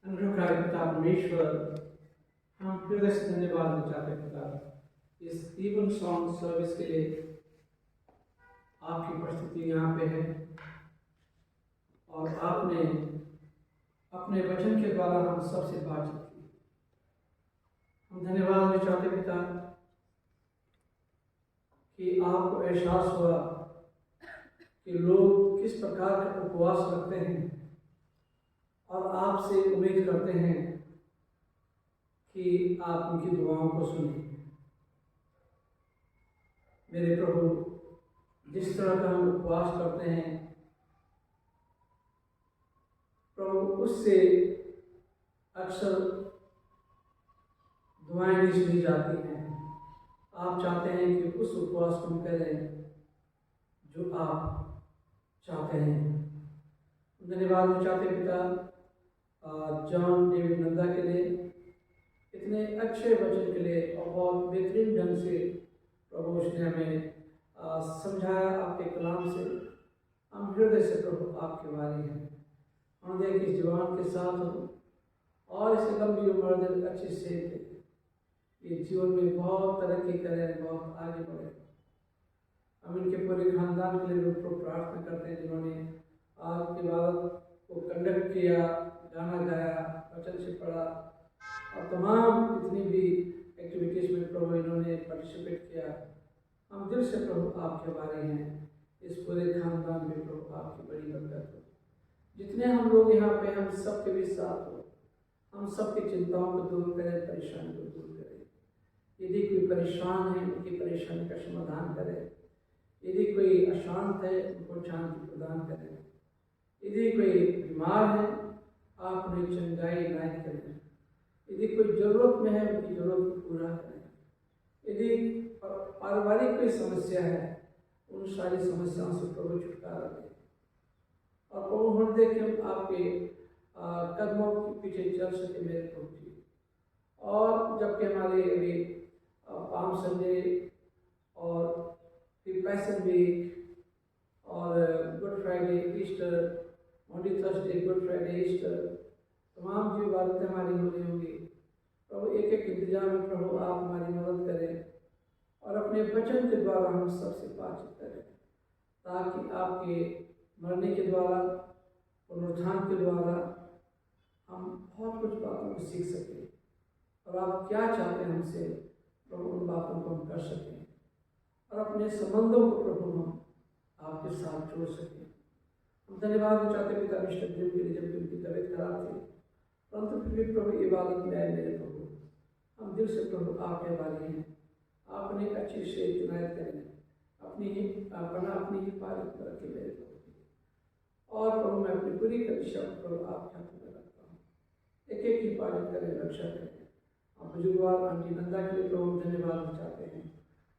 अनुग्रहकारी पिता परमेश्वर, हम हृदय से धन्यवाद देना चाहते हैं पिता इस इवन सॉन्ग सर्विस के लिए। आपकी उपस्थिति यहाँ पे है और आपने अपने वचन के द्वारा हम सबसे बातचीत की। हम धन्यवाद देना चाहते पिता कि आपको एहसास हुआ कि लोग किस प्रकार का उपवास रखते हैं और आपसे उम्मीद करते हैं कि आप उनकी दुआओं को सुनें। मेरे प्रभु, जिस तरह का हम उपवास करते हैं प्रभु, उससे अक्सर दुआएं नहीं सुनी जाती हैं। आप चाहते हैं कि उस उपवास को हम करें जो आप चाहते हैं। धन्यवाद चाहते पिता जॉन डेविड नंदा के लिए, इतने अच्छे वचन के लिए और बहुत बेहतरीन ढंग से प्रभु उसने हमें समझाया आपके कलाम से। हम हृदय से प्रभु आपके वाली हैं। हम देख इस जवान के साथ हो और इसे लंबी उम्र दे, अच्छी सेहत दे, ये जीवन में बहुत तरक्की करें, बहुत आगे बढ़े। हम इनके पूरे खानदान के लिए लोग प्रार्थना करते हैं जिन्होंने आज की इबादत को कंडक्ट किया, गाना गाया, वचन से पढ़ा और तमाम जितनी भी एक्टिविटीज़ में प्रभु इन्होंने पार्टिसिपेट किया। हम दिल से प्रभु आपके बारे हैं। इस पूरे खानदान में प्रभु आपकी बड़ी बरकत हो। जितने हम लोग यहाँ पे, हम सबके भी साथ हो। हम सबकी चिंताओं को दूर करें, परेशानी को दूर करें। यदि कोई परेशान है उनकी परेशानी का समाधान करें। यदि कोई अशांत है उनको शांति प्रदान करें। यदि कोई बीमार है आप उन्हें चंगाई इनायत करें। यदि कोई ज़रूरत में है उनकी ज़रूरत को पूरा करें। यदि पारिवारिक कोई समस्या है उन सारी समस्याओं से प्रभु छुटकारा दें और प्रभु हम देख के हम आपके कदमों के पीछे चल सके मेरे प्रभु जी। और जबकि हमारे अभी पाम संडे और फिर पैसन वीक और Good Friday, Easter, Maundy Thursday, Good Friday, Easter, तमाम जो इबादतें हमारी हो रही होंगी प्रभु, एक एक इंतजाम में प्रभु आप हमारी मदद करें और अपने वचन के द्वारा हम सबसे बातचीत करें ताकि आपके मरने के द्वारा, पुनरुत्थान के द्वारा हम बहुत कुछ बातों को सीख सकें और आप क्या चाहते हैं हमसे प्रभु उन बातों को हम कर सकें और अपने संबंधों को प्रभु हम आपके साथ जोड़ सकें। हम धन्यवाद चाहते पिता मिस्टर जिम के लिए, जब उनकी तबीयत खराब थी परंतु फिर भी प्रभु इबादत में आए मेरे प्रभु। हम दिल से प्रभु आपके वाले हैं। आपने अच्छी से इनायत करें, अपनी हिफाजत में रखें मेरे प्रभु। और प्रभु मैं अपनी पूरी कलिसिया को प्रभु आपके हाथ में रखता हूँ। एक एक हिफाजत करें, रक्षा करें। आप बुजुर्गवार आंटी नंदा के लिए प्रभु धन्यवाद चाहते हैं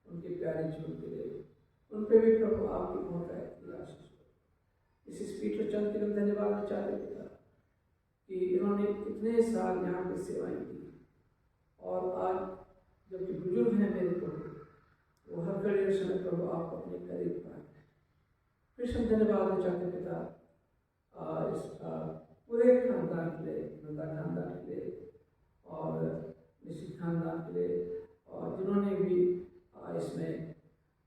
उनके प्यारे जीवन के लिए। उन पर भी प्रभु आपकी बहुत आशीष हो। इस पीटर चंद के लिए धन्यवाद चाहते पिता कि इन्होंने कितने साल यहाँ पर सेवाएं की और आज जबकि बुजुर्ग हैं मेरे प्रभु, वो हर घड़ी समय प्रभु आप अपने करीब पाए। फिर हम धन्यवाद चाहते पिता इस पूरे खानदान के लिए, नंदा खानदान के लिए और निश्चित खानदान के लिए, और जिन्होंने भी इसमें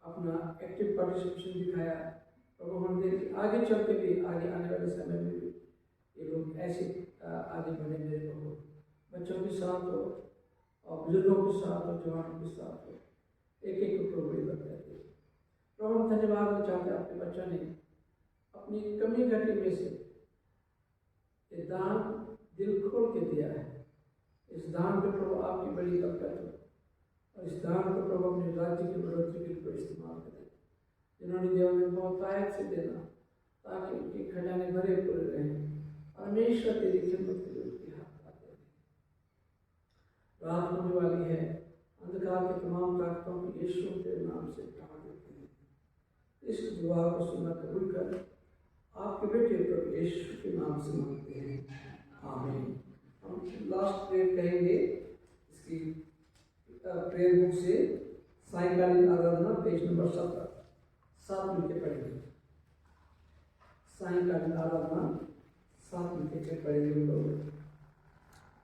अपना एक्टिव पार्टिसिपेशन दिखाया। प्रभु हम देखिए आगे चल के भी, आगे आने वाले समय में भी ये लोग ऐसे आगे बढ़े मेरे प्रभु। बच्चों के साथ हो और बुजुर्गों के साथ हो, जवानों के साथ हो, एक एक को प्रभु बड़ी बरकत दे। प्रभु हम धन्यवाद चाहते हैं आपके बच्चों ने अपनी कमी घटी में से ये दान दिल खोल के दिया है। इस दान पे प्रभु आपकी बड़ी बरकत हो और इस दान को प्रभु अपने राज्य की बढ़ोतरी के लिए इस्तेमाल करें। जिन्होंने दिया उन्हें बहुत आयत से देना ताकि उनके खजाने भरे पूरे रहें और हमेशा तेरी खिदमत के लिए उनके हाथ आते रहें। रात होने वाली है, अंधकार के तमाम ताकतों को यीशु के नाम से उठा देते हैं। इस दुआ को सुनना कबूल कर आपके बेटे प्रभु यीशु के नाम से मांगते हैं, आमीन। हम लास्ट प्रेयर कहेंगे इसकी प्रेयर बुक से, सायंकालीन आराधना पेज नंबर 7 मिलकर पढ़ेंगे। सायंकालीन आराधना नीचे पड़े हुए लोग।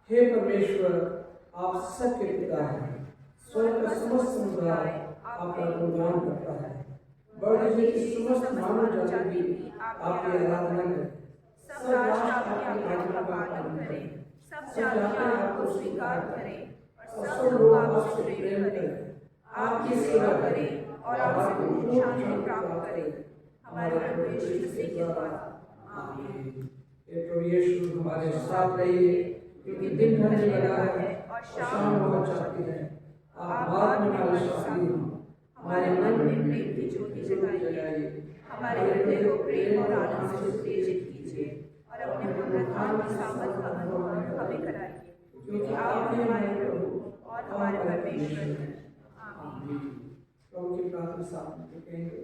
हे परमेश्वर, आप सबके पिता हैं, स्वर्ग का समस्त समुदाय आपका गुणगान करता है। बढ़ की समस्त मानव जाति भी आपकी आराधना करे। सब राष्ट्र आपकी आज्ञा का पालन करें, सब जातियां आपको स्वीकार करें और सब लोग आपसे प्रेम करें। आपकी सेवा करें और आपसे पूर्ण शांति प्राप्त करें। हमारे प्रभु यीशु मसीह के द्वारा, आमीन। हे प्रभु यीशु, हमारे साथ रहिए, क्योंकि दिन ढलने लगा है और शाम बहुत चाहती है। आप बाद में हमारे साथी हो, हमारे मन में प्रेम की ज्योति जगाइए, हमारे हृदय को प्रेम और आनंद से उत्तेजित कीजिए और अपने पुनरुत्थान की सामर्थ का अनुभव हमें कराइए, क्योंकि आप ही हमारे प्रभु और हमारे परमेश्वर हैं। आमीन। प्रभु की प्रार्थना साथ में कहेंगे।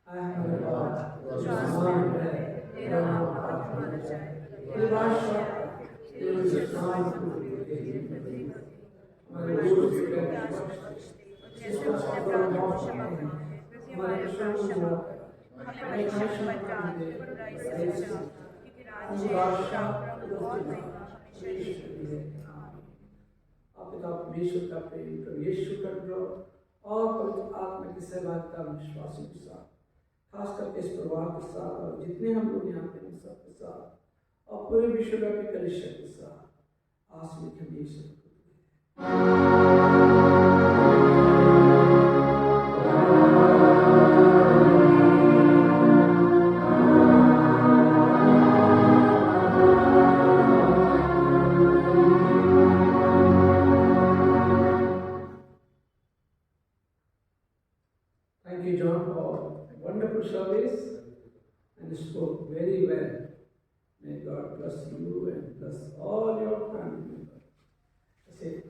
आय हमारे बाबा, जो आसमान में है, तेरा नाम पवित्र माना जाए, तेरा राज्य आए, तेरा नाम पूर्ण हमारे दोस्त के जैसे उसने प्रार्थना को क्षमा करी है, वैसे हमारे अपराध क्षमा कर। हमें परीक्षा में मत डाल, बुराई से बचा, क्योंकि राज्य, प्रभु और महिमा हमेशा यीशु है। आप पिता परमेश्वर का प्रेम, प्रभु यीशु का अनुग्रह और पवित्र आत्मा की सहभागिता विश्वासियों के साथ, खास करके इस परिवार के साथ और जितने हम लोग यहाँ पे हैं सबके साथ और पूरे विश्वव्यापी कलीसिया के साथ आज में हमेशा। Thank you, John, for a wonderful service and you spoke very well. May God bless you and bless all your family members. That's it.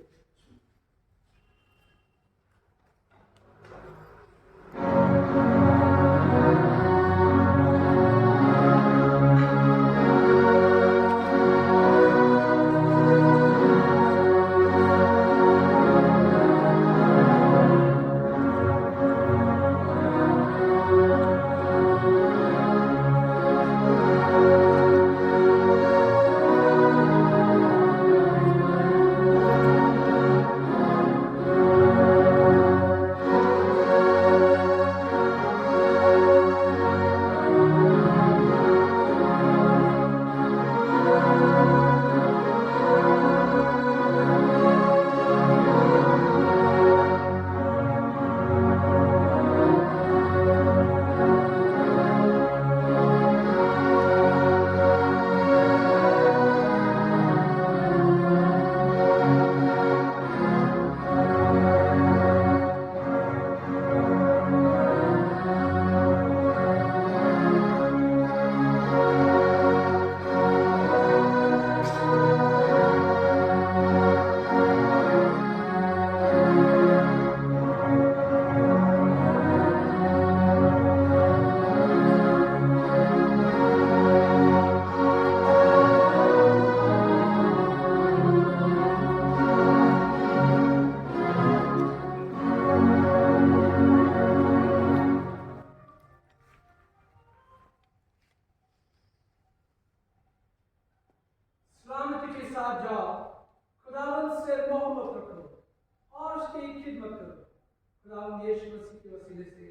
सलामती के साथ जाओ, खुदावंद से मोहब्बत रखो और उसकी खिदमत करो। खुदावंद यीशु मसीह के वसीले से